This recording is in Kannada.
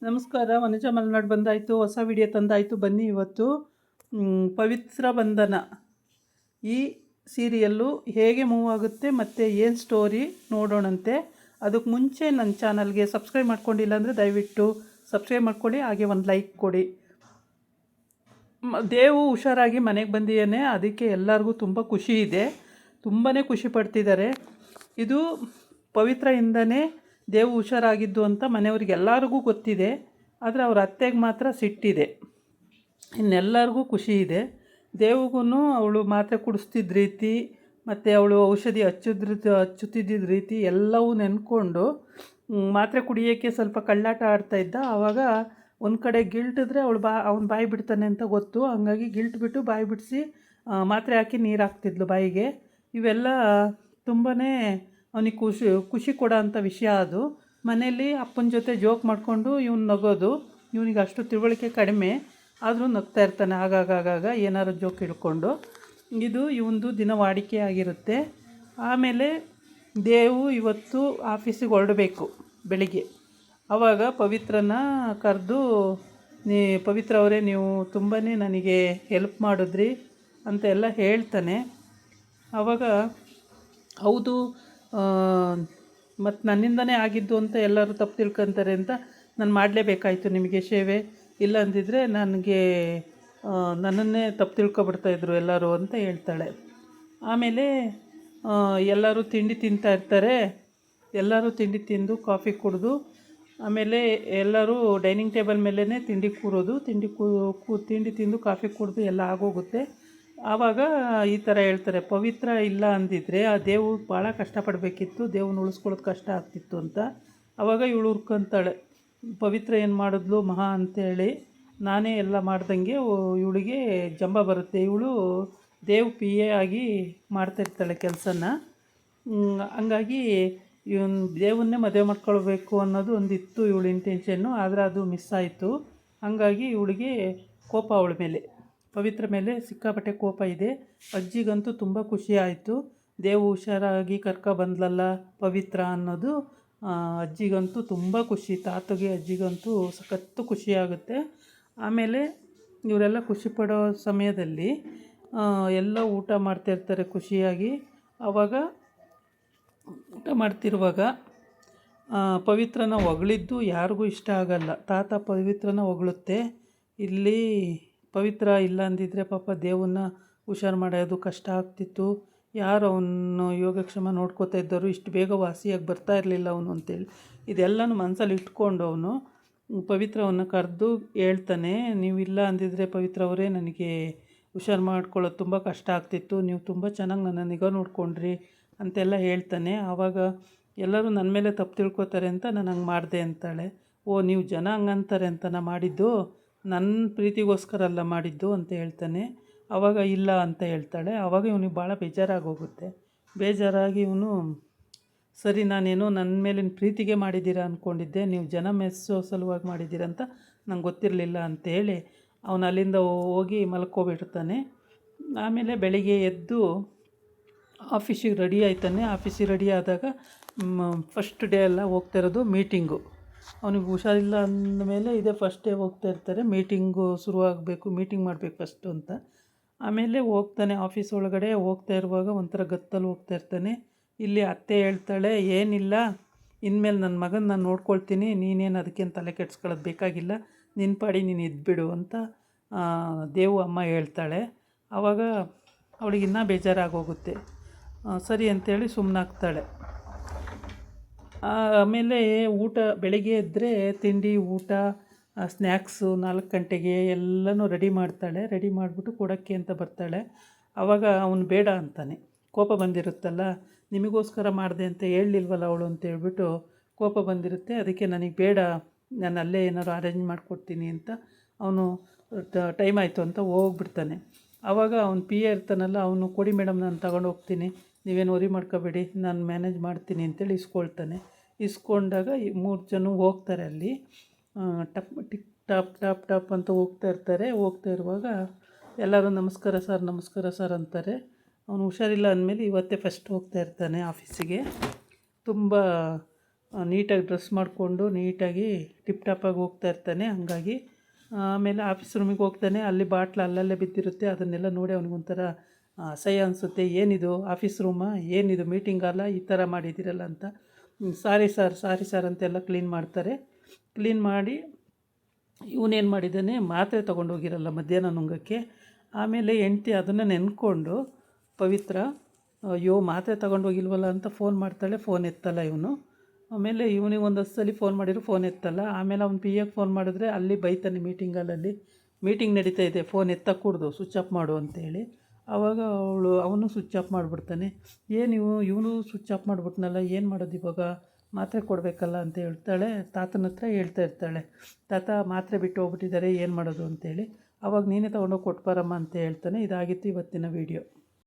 ನಮಸ್ಕಾರ. ವನಜ ಮಲೆನಾಡು ಬಂದಾಯಿತು, ಹೊಸ ವಿಡಿಯೋ ತಂದಾಯಿತು. ಬನ್ನಿ ಇವತ್ತು ಪವಿತ್ರ ಬಂಧನ ಈ ಸೀರಿಯಲ್ಲು ಹೇಗೆ ಮೂವ್ ಆಗುತ್ತೆ ಮತ್ತು ಏನು ಸ್ಟೋರಿ ನೋಡೋಣಂತೆ. ಅದಕ್ಕೆ ಮುಂಚೆ ನನ್ನ ಚಾನಲ್ಗೆ ಸಬ್ಸ್ಕ್ರೈಬ್ ಮಾಡ್ಕೊಂಡಿಲ್ಲ ಅಂದರೆ ದಯವಿಟ್ಟು ಸಬ್ಸ್ಕ್ರೈಬ್ ಮಾಡ್ಕೊಳ್ಳಿ, ಹಾಗೆ ಒಂದು ಲೈಕ್ ಕೊಡಿ. ದೇವು ಹುಷಾರಾಗಿ ಮನೆಗೆ ಬಂದಿದ್ದಾನೆ, ಅದಕ್ಕೆ ಎಲ್ಲರಿಗೂ ತುಂಬ ಖುಷಿ ಇದೆ, ತುಂಬಾ ಖುಷಿ ಪಡ್ತಿದ್ದಾರೆ. ಇದು ಪವಿತ್ರದಿಂದನೇ ದೇವು ಹುಷಾರಾಗಿದ್ದು ಅಂತ ಮನೆಯವ್ರಿಗೆ ಎಲ್ಲರಿಗೂ ಗೊತ್ತಿದೆ, ಆದರೆ ಅವ್ರ ಅತ್ತೆಗೆ ಮಾತ್ರ ಸಿಟ್ಟಿದೆ. ಇನ್ನೆಲ್ಲರಿಗೂ ಖುಷಿ ಇದೆ. ದೇವಿಗೂ ಅವಳು ಮಾತ್ರೆ ಕುಡಿಸ್ತಿದ್ದ ರೀತಿ ಮತ್ತು ಅವಳು ಔಷಧಿ ಹಚ್ಚುತ್ತಿದ್ದ ರೀತಿ ಎಲ್ಲವೂ ನೆನ್ಕೊಂಡು ಮಾತ್ರೆ ಕುಡಿಯೋಕ್ಕೆ ಸ್ವಲ್ಪ ಕಳ್ಳಾಟ ಆಡ್ತಾಯಿದ್ದ. ಆವಾಗ ಒಂದು ಕಡೆ ಗಿಲ್ಟಿದ್ರೆ ಅವ್ನು ಬಾಯಿ ಬಿಡ್ತಾನೆ ಅಂತ ಗೊತ್ತು, ಹಂಗಾಗಿ ಗಿಲ್ಟ್ ಬಿಟ್ಟು ಬಾಯಿ ಬಿಡಿಸಿ ಮಾತ್ರೆ ಹಾಕಿ ನೀರು ಹಾಕ್ತಿದ್ಲು ಬಾಯಿಗೆ. ಇವೆಲ್ಲ ತುಂಬಾ ಅವನಿಗೆ ಖುಷಿ ಕೊಡೋ ಅಂಥ ವಿಷಯ. ಅದು ಮನೇಲಿ ಅಪ್ಪನ ಜೊತೆ ಜೋಕ್ ಮಾಡಿಕೊಂಡು ಇವ್ನು ನಗೋದು. ಇವನಿಗೆ ಅಷ್ಟು ತಿಳುವಳಿಕೆ ಕಡಿಮೆ, ಆದರೂ ನಗ್ತಾ ಇರ್ತಾನೆ ಆಗಾಗ ಏನಾರು ಜೋಕ್ ಹಿಡ್ಕೊಂಡು. ಇದು ಇವನದು ದಿನ ವಾಡಿಕೆ ಆಗಿರುತ್ತೆ. ಆಮೇಲೆ ದೇವು ಇವತ್ತು ಆಫೀಸಿಗೆ ಹೊರಡಬೇಕು ಬೆಳಿಗ್ಗೆ. ಆವಾಗ ಪವಿತ್ರನ ಕರೆದು, ಪವಿತ್ರ ಅವರೇ, ನೀವು ತುಂಬಾ ನನಗೆ ಹೆಲ್ಪ್ ಮಾಡಿದ್ರಿ ಅಂತ ಎಲ್ಲ ಹೇಳ್ತಾನೆ. ಆವಾಗ ಹೌದು, ಮತ್ತು ನನ್ನಿಂದನೇ ಆಗಿದ್ದು ಅಂತ ಎಲ್ಲರೂ ತಪ್ಪು ತಿಳ್ಕೊತಾರೆ ಅಂತ ನಾನು ಮಾಡಲೇಬೇಕಾಯ್ತು ನಿಮಗೆ ಸೇವೆ, ಇಲ್ಲ ಅಂದಿದ್ರೆ ನನ್ನನ್ನೇ ತಪ್ಪು ತಿಳ್ಕೊಬಿಡ್ತಾಯಿದ್ರು ಎಲ್ಲರೂ ಅಂತ ಹೇಳ್ತಾಳೆ. ಆಮೇಲೆ ಎಲ್ಲರೂ ತಿಂಡಿ ತಿಂತಾ ಇರ್ತಾರೆ. ಎಲ್ಲರೂ ತಿಂಡಿ ತಿಂದು ಕಾಫಿ ಕುಡಿದು ಆಮೇಲೆ ಎಲ್ಲರೂ ಡೈನಿಂಗ್ ಟೇಬಲ್ ಮೇಲೇ ತಿಂಡಿ ಕೂರೋದು. ತಿಂಡಿ ತಿಂದು ಕಾಫಿ ಕುಡಿದು ಎಲ್ಲ ಆಗೋಗುತ್ತೆ. ಆವಾಗ ಈ ಥರ ಹೇಳ್ತಾರೆ, ಪವಿತ್ರ ಇಲ್ಲ ಅಂದಿದ್ರೆ ಆ ದೇವು ಭಾಳ ಕಷ್ಟಪಡಬೇಕಿತ್ತು, ದೇವನ್ನ ಉಳಿಸ್ಕೊಳ್ಳೋದು ಕಷ್ಟ ಆಗ್ತಿತ್ತು ಅಂತ. ಆವಾಗ ಇವಳು ಹುರ್ಕೊಂತಾಳೆ, ಪವಿತ್ರ ಏನು ಮಾಡಿದ್ಲು ಮಹಾ ಅಂತೇಳಿ, ನಾನೇ ಎಲ್ಲ ಮಾಡ್ದಂಗೆ ಇವಳಿಗೆ ಜಂಬ ಬರುತ್ತೆ. ಇವಳು ದೇವ್ ಪಿ ಎ ಆಗಿ ಮಾಡ್ತಾಯಿರ್ತಾಳೆ ಕೆಲಸನ. ಹಂಗಾಗಿ ಇವನು ದೇವನ್ನೇ ಮದುವೆ ಮಾಡ್ಕೊಳ್ಬೇಕು ಅನ್ನೋದು ಒಂದಿತ್ತು ಇವಳು ಇಂಟೆನ್ಷನ್ನು, ಆದರೆ ಅದು ಮಿಸ್ ಆಯಿತು. ಹಾಗಾಗಿ ಇವಳಿಗೆ ಕೋಪ ಅವಳ ಮೇಲೆ, ಪವಿತ್ರ ಮೇಲೆ ಸಿಕ್ಕಾಪಟ್ಟೆ ಕೋಪ ಇದೆ. ಅಜ್ಜಿಗಂತೂ ತುಂಬ ಖುಷಿ ಆಯಿತು, ದೇವು ಹುಷಾರಾಗಿ ಬಂದ್ಲಲ್ಲ ಪವಿತ್ರ ಅನ್ನೋದು ಅಜ್ಜಿಗಂತೂ ತುಂಬ ಖುಷಿ. ತಾತಗೆ ಅಜ್ಜಿಗಂತೂ ಸಖತ್ತು ಖುಷಿಯಾಗುತ್ತೆ. ಆಮೇಲೆ ಇವರೆಲ್ಲ ಖುಷಿ ಪಡೋ ಸಮಯದಲ್ಲಿ ಎಲ್ಲ ಊಟ ಮಾಡ್ತಾಯಿರ್ತಾರೆ ಖುಷಿಯಾಗಿ. ಆವಾಗ ಊಟ ಮಾಡ್ತಿರುವಾಗ ಪವಿತ್ರನ ಹೊಗಳಿದ್ದು ಯಾರಿಗೂ ಇಷ್ಟ ಆಗಲ್ಲ. ತಾತ ಪವಿತ್ರನ ಹೊಗಳುತ್ತೆ. ಇಲ್ಲಿ ಪವಿತ್ರ ಇಲ್ಲ ಅಂದಿದ್ರೆ ಪಾಪ ದೇವನ್ನ ಹುಷಾರು ಮಾಡೋದು ಕಷ್ಟ ಆಗ್ತಿತ್ತು, ಯಾರು ಅವನು ಯೋಗಕ್ಷೇಮ ನೋಡ್ಕೋತಾ ಇದ್ದರು, ಇಷ್ಟು ಬೇಗ ವಾಸಿಯಾಗಿ ಬರ್ತಾ ಇರಲಿಲ್ಲ ಅವನು ಅಂತೇಳಿ ಇದೆಲ್ಲನೂ ಮನಸ್ಸಲ್ಲಿ ಇಟ್ಕೊಂಡು ಅವನು ಪವಿತ್ರವನ್ನು ಕರೆದು ಹೇಳ್ತಾನೆ, ನೀವು ಇಲ್ಲ ಅಂದಿದ್ರೆ ಪವಿತ್ರ ಅವರೇ ನನಗೆ ಹುಷಾರು ಮಾಡ್ಕೊಳ್ಳೋದು ತುಂಬ ಕಷ್ಟ ಆಗ್ತಿತ್ತು, ನೀವು ತುಂಬ ಚೆನ್ನಾಗಿ ನನ್ನ ನಿಗಾ ನೋಡ್ಕೊಂಡ್ರಿ ಅಂತೆಲ್ಲ ಹೇಳ್ತಾನೆ. ಆವಾಗ ಎಲ್ಲರೂ ನನ್ನ ಮೇಲೆ ತಪ್ಪು ತಿಳ್ಕೊತಾರೆ ಅಂತ ನಾನು ಹಂಗೆ ಮಾಡಿದೆ ಅಂತಾಳೆ. ಓ, ನೀವು ಜನ ಹಂಗಂತಾರೆ ಅಂತ ನಾ ಮಾಡಿದ್ದು, ನನ್ನ ಪ್ರೀತಿಗೋಸ್ಕರ ಅಲ್ಲ ಮಾಡಿದ್ದು ಅಂತ ಹೇಳ್ತಾನೆ. ಆವಾಗ ಇಲ್ಲ ಅಂತ ಹೇಳ್ತಾಳೆ. ಆವಾಗ ಇವನಿಗೆ ಭಾಳ ಬೇಜಾರಾಗೋಗುತ್ತೆ. ಬೇಜಾರಾಗಿ ಇವನು, ಸರಿ ನಾನೇನೋ ನನ್ನ ಮೇಲಿನ ಪ್ರೀತಿಗೆ ಮಾಡಿದ್ದೀರಾ ಅಂದ್ಕೊಂಡಿದ್ದೆ, ನೀವು ಜನ ಮೆಚ್ಚೋ ಸಲುವಾಗಿ ಮಾಡಿದ್ದೀರ ಅಂತ ನಂಗೆ ಗೊತ್ತಿರಲಿಲ್ಲ ಅಂತೇಳಿ ಅವನು ಅಲ್ಲಿಂದ ಹೋಗಿ ಮಲ್ಕೋಬಿಡ್ತಾನೆ. ಆಮೇಲೆ ಬೆಳಿಗ್ಗೆ ಎದ್ದು ಆಫೀಸಿಗೆ ರೆಡಿ ಆಯ್ತಾನೆ. ಆಫೀಸಿಗೆ ರೆಡಿ ಆದಾಗ ಫಸ್ಟ್ ಡೇ ಎಲ್ಲ ಹೋಗ್ತಾ ಇರೋದು ಮೀಟಿಂಗು. ಅವನಿಗೆ ಹುಷಾರಿಲ್ಲ ಅಂದಮೇಲೆ ಇದೇ ಫಸ್ಟ್ ಡೇ ಹೋಗ್ತಾ ಇರ್ತಾರೆ. ಮೀಟಿಂಗು ಶುರುವಾಗಬೇಕು, ಮೀಟಿಂಗ್ ಮಾಡಬೇಕು ಫಸ್ಟು ಅಂತ. ಆಮೇಲೆ ಹೋಗ್ತಾನೆ ಆಫೀಸ್ ಒಳಗಡೆ. ಹೋಗ್ತಾ ಇರುವಾಗ ಒಂಥರ ಗತ್ತಲ್ಲಿ ಹೋಗ್ತಾ ಇರ್ತಾನೆ. ಇಲ್ಲಿ ಅತ್ತೆ ಹೇಳ್ತಾಳೆ, ಏನಿಲ್ಲ, ಇನ್ಮೇಲೆ ನನ್ನ ಮಗನ ನಾನು ನೋಡ್ಕೊಳ್ತೀನಿ, ನೀನೇನು ಅದಕ್ಕೇನು ತಲೆ ಕೆಡ್ಸ್ಕೊಳ್ಳೋದು ಬೇಕಾಗಿಲ್ಲ, ನಿನ್ನ ಪಾಡಿ ನೀನು ಇದ್ಬಿಡು ಅಂತ ದೇವು ಅಮ್ಮ ಹೇಳ್ತಾಳೆ. ಆವಾಗ ಅವಳಿಗೆ ಇನ್ನೂ ಬೇಜಾರಾಗೋಗುತ್ತೆ. ಸರಿ ಅಂತೇಳಿ ಸುಮ್ಮನಾಗ್ತಾಳೆ. ಆಮೇಲೆ ಊಟ ಬೆಳಗ್ಗೆ ಎದ್ದರೆ ತಿಂಡಿ ಊಟ ಸ್ನ್ಯಾಕ್ಸು 4 ಗಂಟೆಗೆ ಎಲ್ಲನೂ ರೆಡಿ ಮಾಡ್ತಾಳೆ. ರೆಡಿ ಮಾಡಿಬಿಟ್ಟು ಕೊಡೋಕ್ಕೆ ಅಂತ ಬರ್ತಾಳೆ. ಆವಾಗ ಅವನು ಬೇಡ ಅಂತಾನೆ, ಕೋಪ ಬಂದಿರುತ್ತಲ್ಲ, ನಿಮಗೋಸ್ಕರ ಮಾಡಿದೆ ಅಂತ ಹೇಳಲಿಲ್ವಲ್ಲ ಅವಳು ಅಂತ ಹೇಳ್ಬಿಟ್ಟು ಕೋಪ ಬಂದಿರುತ್ತೆ. ಅದಕ್ಕೆ ನನಗೆ ಬೇಡ, ನಾನು ಅಲ್ಲೇ ಏನಾದ್ರು ಅರೇಂಜ್ ಮಾಡಿಕೊಡ್ತೀನಿ ಅಂತ ಅವನು ಟೈಮ್ ಆಯಿತು ಅಂತ ಹೋಗ್ಬಿಡ್ತಾನೆ. ಆವಾಗ ಅವ್ನು ಪಿ ಎ ಇರ್ತಾನಲ್ಲ, ಅವನು ಕೊಡಿ ಮೇಡಮ್ ನಾನು ತಗೊಂಡು ಹೋಗ್ತೀನಿ, ನೀವೇನು ವರಿ ಮಾಡ್ಕೋಬೇಡಿ, ನಾನು ಮ್ಯಾನೇಜ್ ಮಾಡ್ತೀನಿ ಅಂತೇಳಿ ಇಸ್ಕೊಳ್ತಾನೆ. ಇಸ್ಕೊಂಡಾಗ 3 ಜನ ಹೋಗ್ತಾರೆ. ಅಲ್ಲಿ ಟಿಕ್ ಟಾಪ್ ಟಾಪ್ ಟಾಪ್ ಅಂತ ಹೋಗ್ತಾ ಇರ್ತಾರೆ. ಹೋಗ್ತಾ ಇರುವಾಗ ಎಲ್ಲರೂ ನಮಸ್ಕಾರ ಸರ್ ಅಂತಾರೆ. ಅವನು ಹುಷಾರಿಲ್ಲ ಅಂದಮೇಲೆ ಇವತ್ತೇ ಫಸ್ಟ್ ಹೋಗ್ತಾ ಇರ್ತಾನೆ ಆಫೀಸಿಗೆ. ತುಂಬ ನೀಟಾಗಿ ಡ್ರೆಸ್ ಮಾಡಿಕೊಂಡು ನೀಟಾಗಿ ಟಿಪ್ ಟಾಪಾಗಿ ಹೋಗ್ತಾ ಇರ್ತಾನೆ. ಹಂಗಾಗಿ ಆಮೇಲೆ ಆಫೀಸ್ ರೂಮಿಗೆ ಹೋಗ್ತಾನೆ. ಅಲ್ಲಿ ಬಾಟ್ಲು ಅಲ್ಲಲ್ಲೇ ಬಿದ್ದಿರುತ್ತೆ. ಅದನ್ನೆಲ್ಲ ನೋಡಿ ಅವನಿಗೊಂಥರ ಅಸಹ್ಯ ಅನಿಸುತ್ತೆ. ಏನಿದು ಆಫೀಸ್ ರೂಮಾ, ಏನಿದು ಮೀಟಿಂಗ್ ಹಾಲಾ, ಈ ಥರ ಮಾಡಿದ್ದೀರಲ್ಲ ಅಂತ. ಸಾರಿ ಸರ್ ಅಂತೆಲ್ಲ ಕ್ಲೀನ್ ಮಾಡ್ತಾರೆ. ಕ್ಲೀನ್ ಮಾಡಿ ಇವನೇನು ಮಾಡಿದ್ದಾನೆ, ಮಾತ್ರೆ ತೊಗೊಂಡೋಗಿರಲ್ಲ ಮಧ್ಯಾಹ್ನ ನುಂಗೋಕ್ಕೆ. ಆಮೇಲೆ ಹೆಂಡ್ತಿ ಅದನ್ನು ನೆನ್ಕೊಂಡು ಪವಿತ್ರ, ಅಯ್ಯೋ ಮಾತ್ರೆ ತೊಗೊಂಡೋಗಿಲ್ವಲ್ಲ ಅಂತ ಫೋನ್ ಮಾಡ್ತಾಳೆ. ಫೋನ್ ಎತ್ತಲ್ಲ ಇವನು. ಆಮೇಲೆ ಇವನಿಗೆ ಒಂದಷ್ಟು ಸಲ ಫೋನ್ ಮಾಡಿದ್ರು ಫೋನ್ ಎತ್ತಲ್ಲ. ಆಮೇಲೆ ಅವ್ನು ಪಿ ಎಗೆ ಫೋನ್ ಮಾಡಿದ್ರೆ ಅಲ್ಲಿ ಬೈತಾನೆ ಮೀಟಿಂಗ್ ನಡೀತಾ ಇದೆ, ಫೋನ್ ಎತ್ತக்கூಡ್ದು, ಸ್ವಿಚ್ ಆಫ್ ಮಾಡು ಅಂತೇಳಿ. ಆವಾಗ ಅವನು ಸ್ವಿಚ್ ಆಫ್ ಮಾಡಿಬಿಡ್ತಾನೆ. ಇವನು ಸ್ವಿಚ್ ಆಫ್ ಮಾಡಿಬಿಟ್ನಲ್ಲ, ಏನು ಮಾಡೋದು ಇವಾಗ, ಮಾತ್ರೆ ಕೊಡಬೇಕಲ್ಲ ಅಂತ ಹೇಳ್ತಾಳೆ. ತಾತನ ಹತ್ರ ಹೇಳ್ತಾ ಇರ್ತಾಳೆ, ತಾತ ಮಾತ್ರೆ ಬಿಟ್ಟು ಹೋಗ್ಬಿಟ್ಟಿದ್ದಾರೆ, ಏನು ಮಾಡೋದು ಅಂತೇಳಿ. ಆವಾಗ ನೀನೇ ತೊಗೊಂಡೋಗಿ ಕೊಟ್ಬಾರಮ್ಮ ಅಂತ ಹೇಳ್ತಾನೆ. ಇದಾಗಿತ್ತು ಇವತ್ತಿನ ವೀಡಿಯೋ.